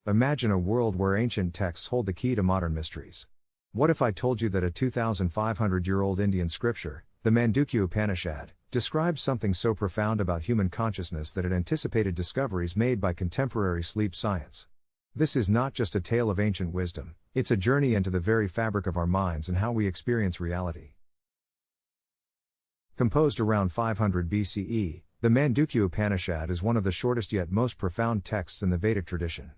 Imagine a world where ancient texts hold the key to modern mysteries. What if I told you that a 2,500-year-old Indian scripture, the Mandukya Upanishad, describes something so profound about human consciousness that it anticipated discoveries made by contemporary sleep science? This is not just a tale of ancient wisdom, it's a journey into the very fabric of our minds and how we experience reality. Composed around 500 BCE, the Mandukya Upanishad is one of the shortest yet most profound texts in the Vedic tradition.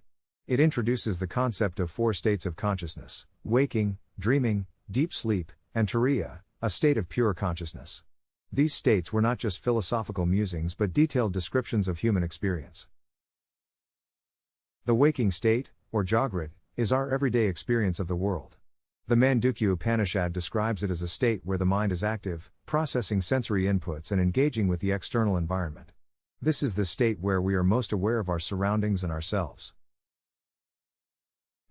It introduces the concept of four states of consciousness: waking, dreaming, deep sleep, and Turiya, a state of pure consciousness. These states were not just philosophical musings but detailed descriptions of human experience. The waking state, or Jagrat, is our everyday experience of the world. The Mandukya Upanishad describes it as a state where the mind is active, processing sensory inputs and engaging with the external environment. This is the state where we are most aware of our surroundings and ourselves.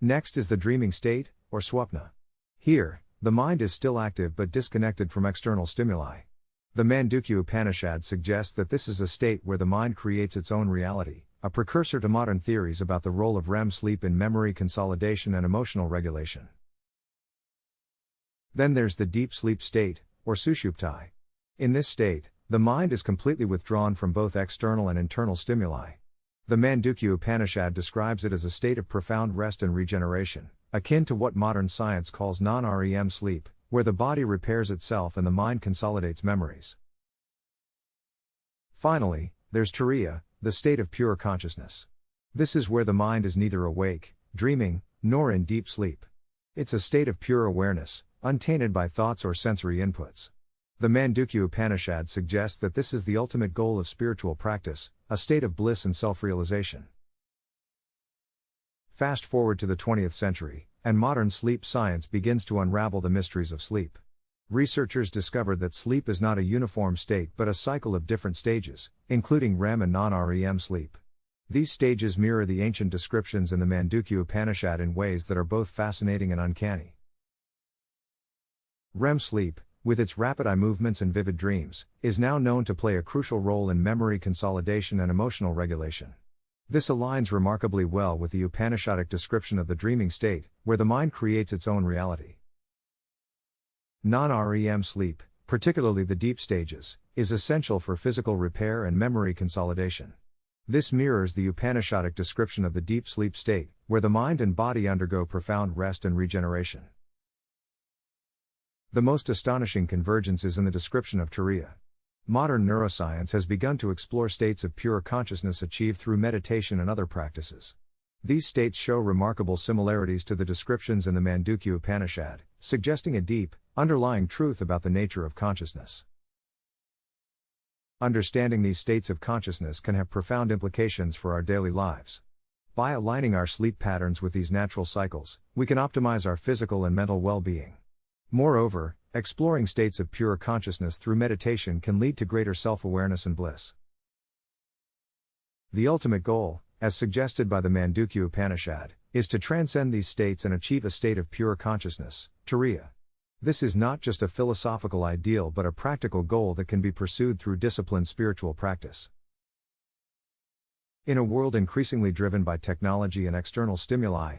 Next is the dreaming state, or Swapna. Here, the mind is still active but disconnected from external stimuli. The Mandukya Upanishad suggests that this is a state where the mind creates its own reality, a precursor to modern theories about the role of REM sleep in memory consolidation and emotional regulation. Then there's the deep sleep state, or Sushupti. In this state, the mind is completely withdrawn from both external and internal stimuli. The Mandukya Upanishad describes it as a state of profound rest and regeneration, akin to what modern science calls non-REM sleep, where the body repairs itself and the mind consolidates memories. Finally, there's Turiya, the state of pure consciousness. This is where the mind is neither awake, dreaming, nor in deep sleep. It's a state of pure awareness, untainted by thoughts or sensory inputs. The Mandukya Upanishad suggests that this is the ultimate goal of spiritual practice, a state of bliss and self-realization. Fast forward to the 20th century, and modern sleep science begins to unravel the mysteries of sleep. Researchers discovered that sleep is not a uniform state but a cycle of different stages, including REM and non-REM sleep. These stages mirror the ancient descriptions in the Mandukya Upanishad in ways that are both fascinating and uncanny. REM sleep, with its rapid eye movements and vivid dreams, is now known to play a crucial role in memory consolidation and emotional regulation. This aligns remarkably well with the Upanishadic description of the dreaming state, where the mind creates its own reality. Non-REM sleep, particularly the deep stages, is essential for physical repair and memory consolidation. This mirrors the Upanishadic description of the deep sleep state, where the mind and body undergo profound rest and regeneration. The most astonishing convergence is in the description of Turiya. Modern neuroscience has begun to explore states of pure consciousness achieved through meditation and other practices. These states show remarkable similarities to the descriptions in the Mandukya Upanishad, suggesting a deep, underlying truth about the nature of consciousness. Understanding these states of consciousness can have profound implications for our daily lives. By aligning our sleep patterns with these natural cycles, we can optimize our physical and mental well-being. Moreover, exploring states of pure consciousness through meditation can lead to greater self-awareness and bliss. The ultimate goal, as suggested by the Mandukya Upanishad, is to transcend these states and achieve a state of pure consciousness, Turiya. This is not just a philosophical ideal but a practical goal that can be pursued through disciplined spiritual practice. In a world increasingly driven by technology and external stimuli,